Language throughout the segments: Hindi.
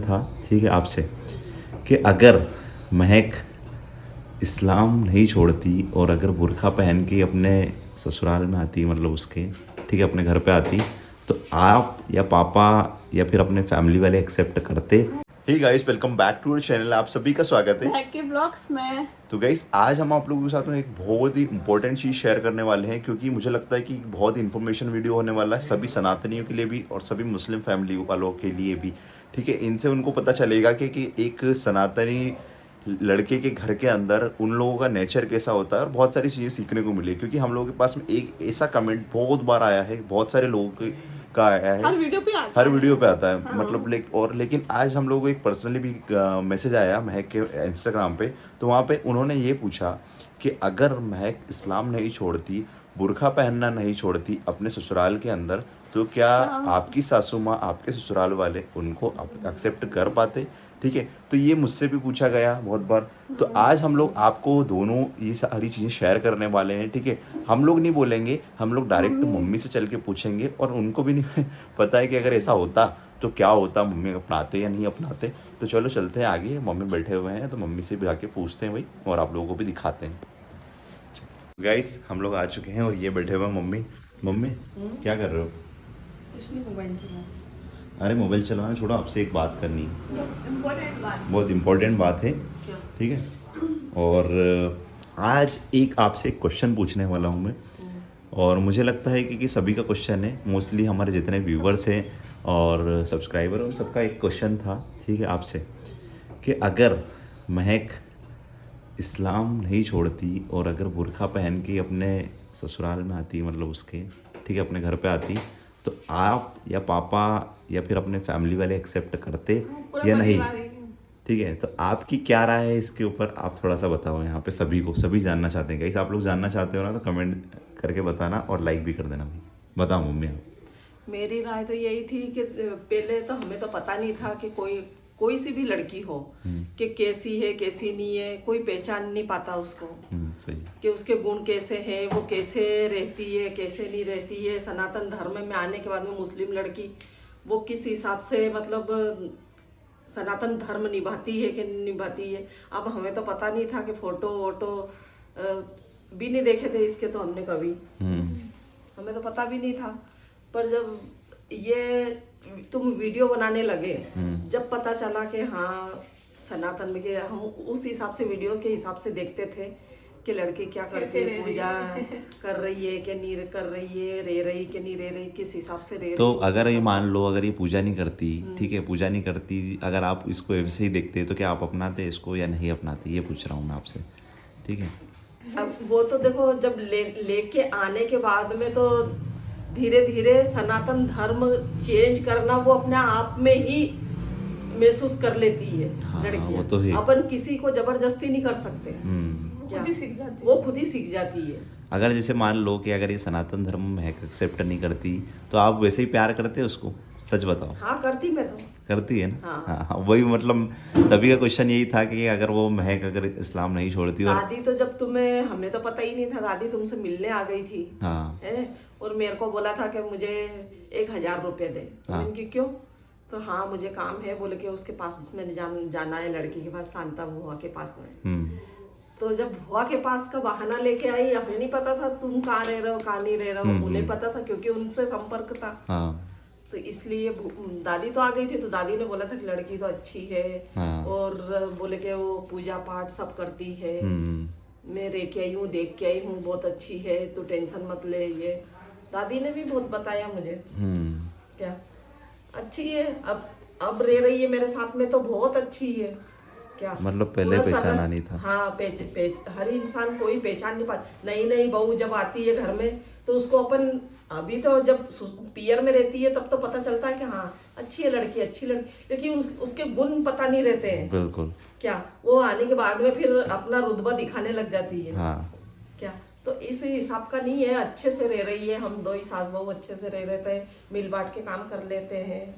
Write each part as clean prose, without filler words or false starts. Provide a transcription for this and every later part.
था, ठीक है, आपसे कि अगर महक इस्लाम नहीं छोड़ती और अगर बुर्का पहन के अपने ससुराल में आती, मतलब उसके, ठीक है, अपने घर पे आती, तो आप या पापा या फिर अपने फैमिली वाले एक्सेप्ट करते? Hey guys, welcome back to our channel. आप सभी का स्वागत है महक के ब्लॉग्स में। तो गाइस, आज हम आप लोगों के साथ में एक बहुत ही इंपॉर्टेंट चीज़ शेयर करने वाले हैं, क्योंकि मुझे लगता है कि बहुत ही इन्फॉर्मेशन वीडियो होने वाला है सभी सनातनियों के लिए भी और सभी मुस्लिम फैमिली वालों के लिए भी। ठीक है, इनसे उनको पता चलेगा कि एक सनातनी लड़के के घर के अंदर उन लोगों का नेचर कैसा होता है और बहुत सारी चीज़ें सीखने को मिली। क्योंकि हम लोगों के पास में एक ऐसा कमेंट बहुत बार आया है, बहुत सारे लोगों का आया है, हर वीडियो पे आता हर है। वीडियो पे आता है। हाँ। मतलब लेकिन आज हम लोगों को एक पर्सनली भी मैसेज आया महक के इंस्टाग्राम पे। तो वहाँ पे उन्होंने ये पूछा कि अगर महक इस्लाम नहीं छोड़ती, बुर्का पहनना नहीं छोड़ती अपने ससुराल के अंदर, तो क्या आपकी सासू माँ, आपके ससुराल वाले उनको एक्सेप्ट कर पाते? ठीक है, तो ये मुझसे भी पूछा गया बहुत बार। तो आज हम लोग आपको दोनों ये सारी चीज़ें शेयर करने वाले हैं। ठीक है, हम लोग नहीं बोलेंगे, हम लोग डायरेक्ट मम्मी से चल के पूछेंगे और उनको भी नहीं पता है कि अगर ऐसा होता तो क्या होता, मम्मी अपनाते या नहीं अपनाते। तो चलो चलते हैं आगे, मम्मी बैठे हुए हैं तो मम्मी से भी जाके पूछते हैं भाई, और आप लोगों को भी दिखाते हैं। गाइस, हम लोग आ चुके हैं और ये बैठे हुए हैं मम्मी। मम्मी क्या कर रहे हो? कुछ नहीं, मोबाइल चला। अरे मोबाइल चलाना छोड़ो, आपसे एक बात करनी है, इम्पोर्टेंट बात। बहुत इम्पोर्टेंट बात है। क्या? ठीक है, और आज एक आपसे एक क्वेश्चन पूछने वाला हूँ मैं, और मुझे लगता है कि सभी का क्वेश्चन है, मोस्टली हमारे जितने व्यूवर्स हैं और सब्सक्राइबर, उन सबका एक क्वेश्चन था, ठीक है, आपसे कि अगर महक इस्लाम नहीं छोड़ती और अगर बुर्का पहन के अपने ससुराल में आती, मतलब उसके, ठीक है, अपने घर पे आती, तो आप या पापा या फिर अपने फैमिली वाले एक्सेप्ट करते या नहीं? ठीक है, तो आपकी क्या राय है इसके ऊपर, आप थोड़ा सा बताओ। यहाँ पे सभी को, सभी जानना चाहते हैं। गाइस, आप लोग जानना चाहते हो ना, तो कमेंट करके बताना और लाइक भी कर देना भाई। बताओ मम्मी आप। मेरी राय तो यही थी कि पहले तो हमें तो पता नहीं था कि कोई सी भी लड़की हो कि कैसी है कैसी नहीं है, कोई पहचान नहीं पाता उसको सही। कि उसके गुण कैसे हैं, वो कैसे रहती है कैसे नहीं रहती है। सनातन धर्म में आने के बाद में मुस्लिम लड़की वो किस हिसाब से मतलब सनातन धर्म निभाती है कि नहीं निभाती है। अब हमें तो पता नहीं था कि फोटो वोटो भी नहीं देखे थे इसके, तो हमने कभी हमें तो पता भी नहीं था। पर जब ये तुम वीडियो बनाने लगे, जब पता चला कि हाँ सनातन में, के हम उस हिसाब से वीडियो के हिसाब से देखते थे कि लड़की क्या करती है, पूजा कर रही है कि नहीं कर रही है, रह रही कि नहीं रह रही, किस हिसाब से रह रही। तो अगर ये मान लो, अगर ये पूजा नहीं करती, ठीक है, पूजा नहीं करती, अगर आप इसको ऐसे ही देखते तो क्या आप अपनाते इसको या नहीं अपनाते, ये पूछ रहा हूँ मैं आपसे। ठीक है, अब वो तो देखो, जब लेके आने के बाद में तो धीरे धीरे सनातन धर्म चेंज करना वो अपने आप में ही महसूस कर लेती है। हाँ, लड़कियां वो तो है। अपन किसी को जबरदस्ती नहीं कर सकते। हम्म। वो खुद ही सीख जाती है। अगर जैसे मान लो कि अगर ये सनातन धर्म में एक्सेप्ट नहीं करती, तो आप वैसे ही प्यार करते उसको? सच बताओ। हाँ करती मैं तो। करती है ना? हाँ। हाँ, वही मतलब सभी का क्वेश्चन यही था कि अगर वो महक अगर इस्लाम नहीं छोड़ती। और दादी तो जब तुम्हें, हमें तो पता ही नहीं था, दादी तुमसे मिलने आ गई थी। हाँ, है, और मेरे को बोला था कि मुझे 1000 रुपए दे। तो हाँ। मैंने कि क्यों? तो हाँ मुझे काम है बोले के उसके पास मैंने जाना है, लड़की के पास, शांता बुआ के पास में। तो जब बुआ के पास का बहाना लेके आई, हमें नहीं पता था तुम कहाँ रह रहे हो कहाँ नहीं रह रहे हो, उन्हें पता था क्योंकि उनसे संपर्क था। हाँ, तो इसलिए दादी तो आ गई थी, तो दादी ने बोला था कि लड़की तो अच्छी है। हाँ। और बोले कि वो पूजा पाठ सब करती है, मैं रह के आई हूँ, देख के आई हूँ, बहुत अच्छी है, तो टेंशन मत ले। ये दादी ने भी बहुत बताया मुझे क्या अच्छी है। अब रह रही है मेरे साथ में तो बहुत अच्छी है। क्या मतलब पहले पूरा पहचाना नहीं था। हाँ हर इंसान कोई पहचान नहीं पाता। नई नई बहू जब आती है घर में तो उसको अपन, अभी तो जब पियर में रहती है तब तो पता चलता है कि हाँ अच्छी है लड़की, अच्छी लड़की, लेकिन उसके गुण पता नहीं रहते हैं। बिल्कुल। क्या वो आने के बाद में फिर अपना रुतबा दिखाने लग जाती है। हाँ। क्या तो इस हिसाब का नहीं है, अच्छे से रह रही है। हम दो ही सास बहू अच्छे से रह रहे थे, मिल बांट के काम कर लेते हैं,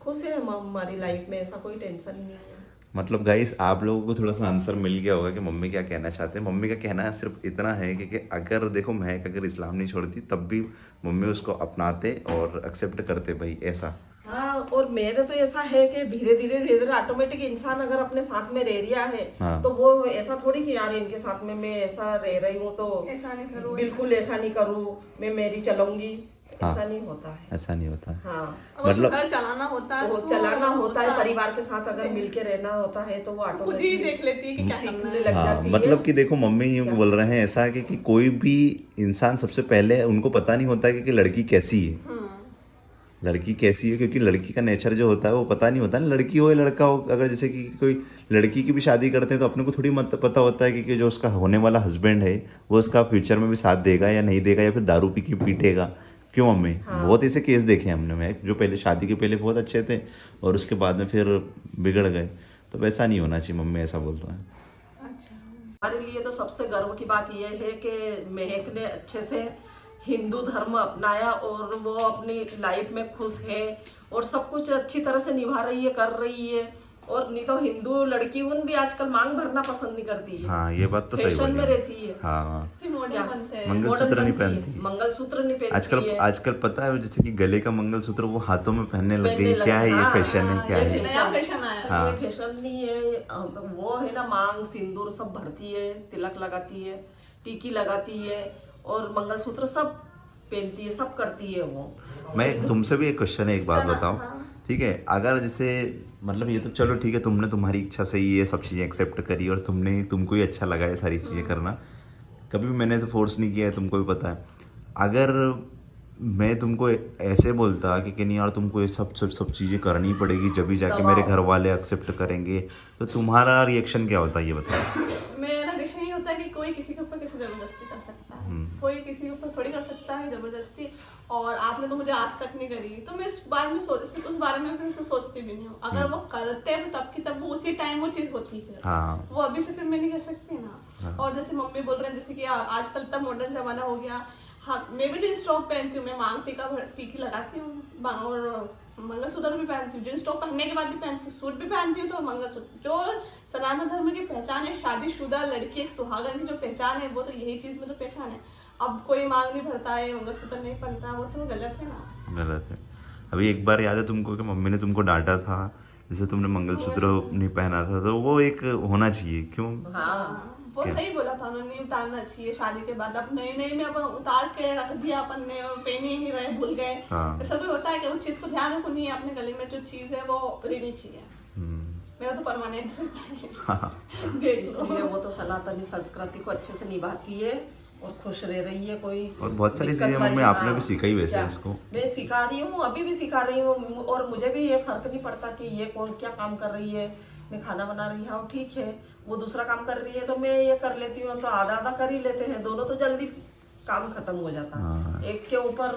खुश है हम हमारी लाइफ में, ऐसा कोई टेंशन नहीं है। मतलब गाइस, आप लोगों को थोड़ा सा आंसर मिल गया होगा कि मम्मी क्या कहना चाहते हैं। मम्मी का कहना है सिर्फ इतना है कि अगर देखो महक अगर इस्लाम नहीं छोड़ती तब भी मम्मी उसको अपनाते और एक्सेप्ट करते भाई, ऐसा। हाँ, और मेरे तो ऐसा है कि धीरे धीरे ऑटोमेटिक इंसान अगर अपने साथ में रह रहा है हाँ। तो वो ऐसा थोड़ी कि यार इनके साथ में मैं ऐसा रह रही हूँ तो ऐसा नहीं करो, बिल्कुल ऐसा नहीं करूँ, मैं मेरी चलूंगी, ऐसा नहीं होता है। ऐसा नहीं होता। हाँ, अब मतलब घर चलाना होता है, वो उसको चलाना होता है, परिवार के साथ अगर मिलके रहना होता है तो वो खुद ही ऑटोमेटिक देख लेती है कि क्या करना सीखने है। लग हाँ, जाती है। मतलब कि देखो मम्मी यूँ बोल रहे हैं ऐसा कि कोई भी इंसान सबसे पहले उनको पता नहीं होता कि लड़की कैसी है, लड़की कैसी है, क्योंकि लड़की का नेचर जो होता है वो पता नहीं होता ना, लड़की हो या लड़का हो। अगर जैसे कि कोई लड़की की भी शादी करते हैं तो अपने को थोड़ी मत पता होता है कि जो उसका होने वाला हस्बैंड है वो उसका फ्यूचर में भी साथ देगा या नहीं देगा, या फिर दारू पी के पीटेगा। क्यों मम्मी? बहुत ऐसे केस देखे हैं हमने में, जो पहले शादी के पहले बहुत अच्छे थे और उसके बाद में फिर बिगड़ गए। तो वैसा नहीं होना चाहिए, मम्मी ऐसा बोल रहे हैं। अच्छा, हमारे लिए तो सबसे गर्व की बात यह है कि महक ने अच्छे से हिंदू धर्म अपनाया और वो अपनी लाइफ में खुश है और सब कुछ अच्छी तरह से निभा रही है, कर रही है। और नहीं तो हिंदू लड़की उन भी आजकल मांग भरना पसंद नहीं करती है। हाँ, ये बात तो सही फैशन बोली में आपने। रहती है। हाँ, तो मॉडर्न बनते हैं। मंगलसूत्र नहीं मॉडर्न बनती पहनती। है, मंगलसूत्र नहीं पहनती आजकल है। आजकल पता है जैसे कि गले का मंगलसूत्र वो हाथों में पहनने लग पहनने गई। लग क्या है गई, ये हाँ, फैशन है? क्या ये है? नया फैशन आया है। ये फैशन नहीं है, वो है ना, मांग सिंदूर सब भरती है, तिलक लगाती है, टीकी लगाती है और मंगलसूत्र सब पहनती है, सब करती है वो। मैं तुमसे भी एक क्वेश्चन है, एक बात बताओ, ठीक है? अगर जैसे मतलब ये तो चलो ठीक है, तुमने तुम्हारी इच्छा से ये सब चीज़ें एक्सेप्ट करी और तुमको ही अच्छा लगा ये सारी चीज़ें करना, कभी भी मैंने तो फोर्स नहीं किया है, तुमको भी पता है। अगर मैं तुमको ऐसे बोलता कि नहीं यार तुमको ये सब चीज़ें करनी पड़ेगी जब भी जाके मेरे घर वाले एक्सेप्ट करेंगे, तो तुम्हारा रिएक्शन क्या होता है ये बताओ? मेरा विषय ये होता है कि कोई किसी के ऊपर कैसे जबरदस्ती कर सकता है, कोई किसी के ऊपर थोड़ी कर सकता है जबरदस्ती। और आपने तो मुझे आज तक नहीं करी, तो मैं इस बारे में उस बारे में फिर सोचती भी नहीं हूँ। अगर वो करते हैं तब की तब वो उसी टाइम वो चीज़ होती है। हाँ, वो अभी से फिर मैं नहीं कह सकती ना। और जैसे मम्मी बोल रहे हैं जैसे कि आजकल तब मॉडर्न जमाना हो गया। हाँ, मैं भी जींस टॉप पहनती हूँ, मैं मांग टीकी लगाती हूँ और मंगलसूत्र भी पहनती हूँ। जींस टॉप पहनने के बाद भी पहनती हूँ, सूट भी पहनती हूँ, तो मंगलसूत्र। जो सनातन धर्म की पहचान है, शादीशुदा लड़की एक सुहागन की जो पहचान है, वो तो यही चीज़ में तो पहचान है। अब कोई मांग नहीं भरता है, मंगलसूत्र नहीं पहनता, वो तो गलत है ना। गलत है। अभी एक बार याद है तुमको कि मम्मी ने तुमको डांटा था जैसे तुमने मंगलसूत्र नहीं पहना था, तो वो एक होना चाहिए। क्यों? हाँ, वो सही बोला था उन्होंने, उतारना चाहिए शादी के बाद। अब नई नई में अब उतार के रख दिया अपन ने और पहन ही नहीं रहे, भूल गए। हाँ। ऐसा भी होता है कि उस चीज को ध्यान रखो, नहीं अपने गले में जो चीज है वो रहनी चाहिए। मेरा तो परमानेंट इसलिए वो तो सनातनी संस्कृति को अच्छे से निभाती है और खुश रह रही है। कोई और बहुत सारी दिक्कत चीजें वाली- मम्मी आपने हाँ, भी सिखाई वैसे क्या? इसको। मैं सिखा रही हूँ, अभी भी सिखा रही हूँ और मुझे भी ये फर्क नहीं पड़ता कि ये कौन क्या काम कर रही है। मैं खाना बना रही हूँ, ठीक है, वो दूसरा काम कर रही है तो मैं ये कर लेती हूँ, तो आधा आधा कर ही लेते हैं दोनों, तो जल्दी काम खत्म हो जाता है। एक के ऊपर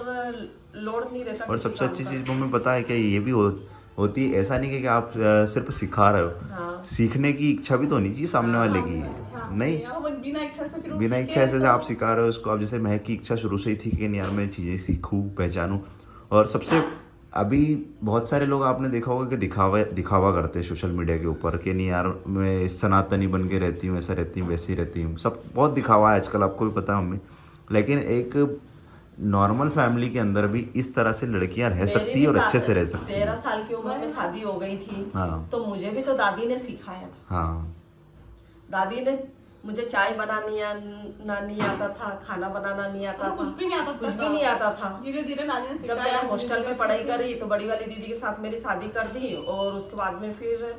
लोड नहीं रहता। और किसी सबसे काम अच्छी का। चीज मम्मी पता है क्या, ये भी होती है, ऐसा नहीं कि आप सिर्फ सिखा रहे हो, सीखने की इच्छा भी तो होनी चाहिए सामने वाले की। नहीं, बिना इच्छा से फिर वो बिना सीखे इच्छा से तो- आप सिखा रहे हो उसको। अब जैसे महक की इच्छा शुरू से ही थी कि नहीं यार मैं चीज़ें सीखूं, पहचानूं। और सबसे अभी बहुत सारे लोग आपने देखा होगा कि दिखावा करते हैं सोशल मीडिया के ऊपर कि नहीं यार मैं सनातनी बन के रहती हूँ, ऐसा रहती हूँ, वैसे ही रहती हूँ। सब बहुत दिखावा है आजकल, आपको भी पता है मम्मी। लेकिन एक नॉर्मल फैमिली के अंदर भी इस तरह से लड़कियां रह सकती है और अच्छे से रह सकती है। 13 साल की उम्र में शादी हो गई थी। हाँ। तो मुझे भी तो दादी ने सिखाया था। हाँ, दादी ने मुझे चाय बनाना नहीं आता था, खाना बनाना नहीं आता था, कुछ भी नहीं आता था। कुछ भी नहीं आता था। धीरे धीरे दादी ने जब सिखाया। मैंने हॉस्टल में पढ़ाई करी तो बड़ी वाली दीदी के साथ मेरी शादी कर दी और उसके बाद में फिर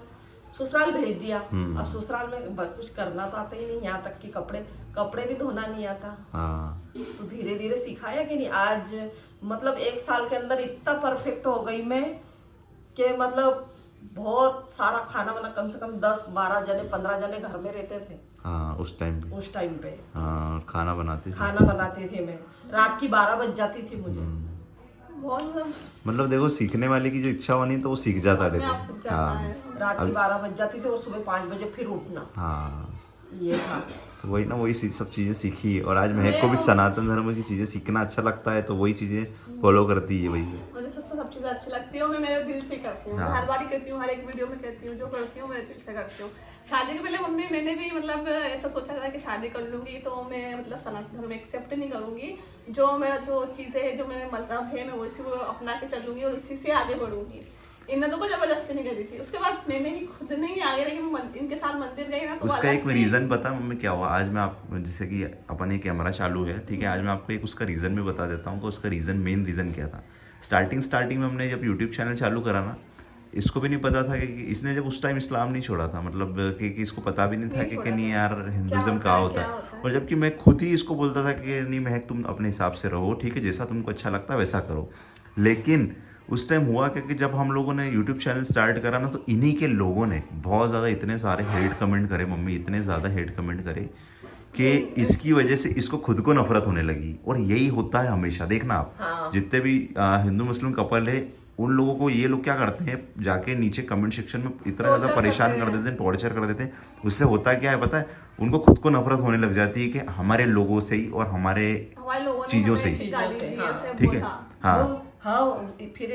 ससुराल भेज दिया। अब ससुराल में कुछ करना तो आता ही नहीं, यहाँ तक कि कपड़े भी धोना नहीं आता। हाँ, तो धीरे धीरे सिखाया कि नहीं, आज मतलब 1 साल के अंदर इतना परफेक्ट हो गई मैं कि मतलब बहुत सारा खाना बना, कम से कम 10-12 जने 15 जने घर में रहते थे हाँ, उस टाइम पे। उस टाइम पे। हाँ, खाना बनाती थी। खाना बनाते थे, मैं रात की 12 बज जाती थी मुझे। बहुत मतलब देखो सीखने वाले की जो इच्छा होनी तो वो सीख जाता है। अपने आप सीख देखो। जाता हाँ, है। रात की 12 बज जाती थी और सुबह 5 बजे फिर उठना, हाँ, ये था। तो वही ना, वही सब चीज़ें सीखी। और आज महक को भी सनातन धर्म की चीज़ें सीखना अच्छा लगता है, तो वही चीज़ें फॉलो करती है वही। और जैसे सब चीज़ें अच्छी लगती है और मैं मेरे दिल से करती हूँ। हाँ। हर बार ही करती हूँ, हर एक वीडियो में कहती हूँ, जो करती हूँ मेरे दिल से करती हूँ। शादी के पहले मम्मी मैंने भी मतलब ऐसा सोचा था कि शादी कर लूँगी तो मैं मतलब सनातन धर्म एक्सेप्ट नहीं करूँगी, जो मेरा जो चीज़ें है, जो मेरा मजहब है, मैं उसी को अपना के चलूँगी और उसी से आगे बढ़ूँगी। इन्हें तो कोई जबरदस्ती नहीं करी थी। उसके बाद मैंने ही खुद नहीं आगे रही, इनके साथ मंदिर गई ना तो उसका अलग एक से- रीज़न पता मम्मी क्या हुआ? आज मैं आप जैसे कि अपन ये कैमरा चालू है, ठीक है, आज मैं आपको एक उसका रीज़न भी बता देता हूँ कि उसका रीज़न, मेन रीज़न क्या था। स्टार्टिंग में हमने जब यूट्यूब चैनल चालू करा ना, इसको भी नहीं पता था कि इसने जब उस टाइम इस्लाम नहीं छोड़ा था, मतलब कि इसको पता भी नहीं था कि नहीं यार हिंदुज़म क्या होता है। और जबकि मैं खुद ही इसको बोलता था कि नहीं महक तुम अपने हिसाब से रहो, ठीक है, जैसा तुमको अच्छा लगता है वैसा करो। लेकिन उस टाइम हुआ क्या कि जब हम लोगों ने यूट्यूब चैनल स्टार्ट करा ना, तो इन्हीं के लोगों ने बहुत ज़्यादा इतने सारे हेट कमेंट करे मम्मी, इतने ज़्यादा हेट कमेंट करे कि इसकी वजह से इसको खुद को नफरत होने लगी। और यही होता है हमेशा, देखना आप हाँ। जितने भी हिंदू मुस्लिम कपल है, उन लोगों को ये लोग क्या करते हैं, जाके नीचे कमेंट सेक्शन में इतना ज़्यादा Torture परेशान करते कर हैं। देते हैं, टॉर्चर कर देते हैं। उससे होता क्या है पता है, उनको खुद को नफरत होने लग जाती है कि हमारे लोगों से ही और हमारे हमारे लोगों ने चीज़ों हमें से ही। ऐसी गाली दी, हाँ। ऐसे ठीक है, बोला। हाँ वो हाँ, फिर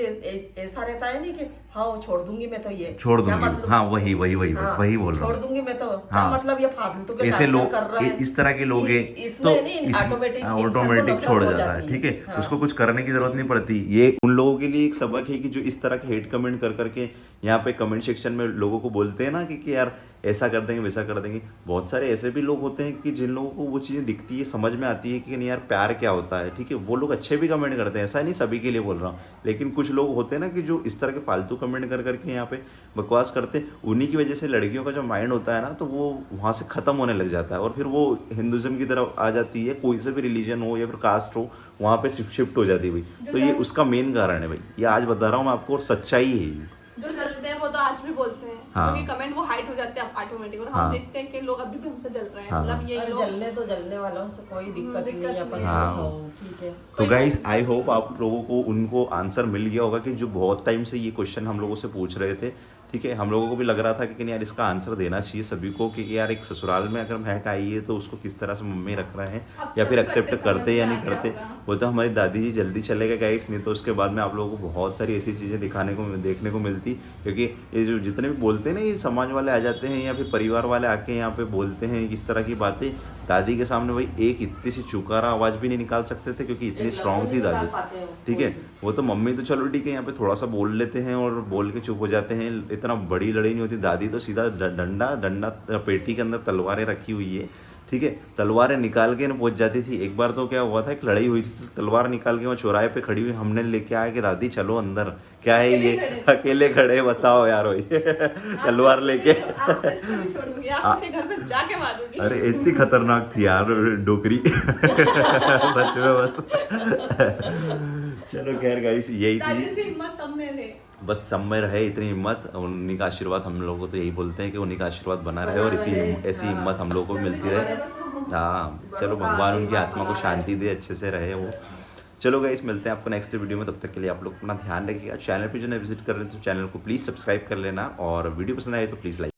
ऐसा रहता है नहीं कि हाँ वो छोड़ दूंगी मैं तो ये छोड़ क्या दूंगी, मतलब? हाँ वही हाँ, वही बोल रहा छोड़ हूँ। दूंगी मैं तो क्या हाँ। मतलब, ये फालतू के ऐसे torture लोग कर रहा है। इस तरह के लोग हैं तो इसमें नहीं ऑटोमेटिक छोड़ जाता है, ठीक है, हाँ। उसको कुछ करने की जरूरत नहीं पड़ती। ये उन लोगों के लिए एक सबक है कि जो इस तरह के हेट कमेंट कर करके यहाँ पे कमेंट सेक्शन में लोगों को बोलते हैं ना कि यार ऐसा कर देंगे वैसा कर देंगे। बहुत सारे ऐसे भी लोग होते हैं कि जिन लोगों को वो चीज़ें दिखती है, समझ में आती है कि नहीं यार प्यार क्या होता है, ठीक है, वो लोग अच्छे भी कमेंट करते हैं, ऐसा नहीं सभी के लिए बोल रहा हूँ। लेकिन कुछ लोग होते हैं ना कि जो इस तरह के फालतू कमेंट कर करके यहाँ पे बकवास करते हैं, उन्हीं की वजह से लड़कियों का जो माइंड होता है ना, तो वो वहाँ से ख़त्म होने लग जाता है और फिर वो हिंदुज़म की तरफ आ जाती है, कोई से भी रिलीजन हो या फिर कास्ट हो, वहाँ पे शिफ्ट हो जाती है भाई। तो ये उसका मेन कारण है भाई, ये आज बता रहा हूँ मैं आपको और सच्चाई है ये। जो जलते हैं वो तो आज भी बोलते हैं, हाँ। क्योंकि कमेंट वो हाइट हो जाते हैं ऑटोमेटिक, और हम हाँ। देखते हैं कि लोग अभी भी हमसे जल रहे हैं। हाँ। मतलब ये और लोग जलने तो जलने वालों से कोई दिक्कत दिक्कत नहीं है, अपन हाँ। तो ठीक है। तो गाइस आई होप आप लोगों को उनको आंसर मिल गया होगा कि जो बहुत टाइम से ये क्वेश्चन हम लोगों से पूछ रहे थे, ठीक है, हम लोगों को भी लग रहा था कि नहीं यार इसका आंसर देना चाहिए सभी को कि यार एक ससुराल में अगर महक आई है तो उसको किस तरह से मम्मी रख रहे हैं अब या फिर सबको एक्सेप्ट अच्छे करते समझ या में नहीं आ गया करते। होगा। वो तो हमारी दादी जी जल्दी चले गए गाइस, नहीं तो उसके बाद में आप लोगों को बहुत सारी ऐसी चीज़ें दिखाने को देखने को मिलती, क्योंकि ये जो जितने भी बोलते हैं ना, ये समाज वाले आ जाते हैं या फिर परिवार वाले आके यहाँ पे बोलते हैं इस तरह की बातें। दादी के सामने भाई एक इतनी सी चुकारा आवाज़ भी नहीं निकाल सकते थे क्योंकि इतनी एक लफ्ज़ स्ट्रांग नहीं थी निकाल दादी, पाते हैं ठीक है। कोई भी। वो तो मम्मी तो चलो ठीक है यहाँ पे थोड़ा सा बोल लेते हैं और बोल के चुप हो जाते हैं, इतना बड़ी लड़ाई नहीं होती। दादी तो सीधा डंडा पेटी के अंदर तलवारें रखी हुई है, ठीक है, तलवारें निकाल के ना पहुंच जाती थी। एक बार तो क्या हुआ था, एक लड़ाई हुई थी, तलवार निकाल के वहाँ चौराहे पे खड़ी हुई, हमने लेके आया कि दादी चलो अंदर, क्या है ये अकेले खड़े, बताओ यार वही तलवार लेके। आज से इसको नहीं छोड़ूंगी, आज से घर में जाके मारूंगी। अरे इतनी खतरनाक थी यार डोकरी सच में बस। चलो खैर गाइस यही दादी थी, से हिम्मत सब में ले। बस सब में रहे इतनी हिम्मत, उन्हीं का आशीर्वाद हम लोगों को तो यही बोलते हैं कि उन्हीं का आशीर्वाद बना रहे और ऐसी हिम्मत हम लोगों को भी मिलती रहे। हाँ चलो भगवान उनकी आत्मा को शांति दे, अच्छे से रहे वो। चलो गाइस मिलते हैं आपको नेक्स्ट वीडियो में, तब तक के लिए आप लोग अपना ध्यान रखिएगा। चैनल पे जो है विजिट कर रहे हैं तो चैनल को प्लीज़ सब्सक्राइब कर लेना और वीडियो पसंद आए तो प्लीज़ लाइक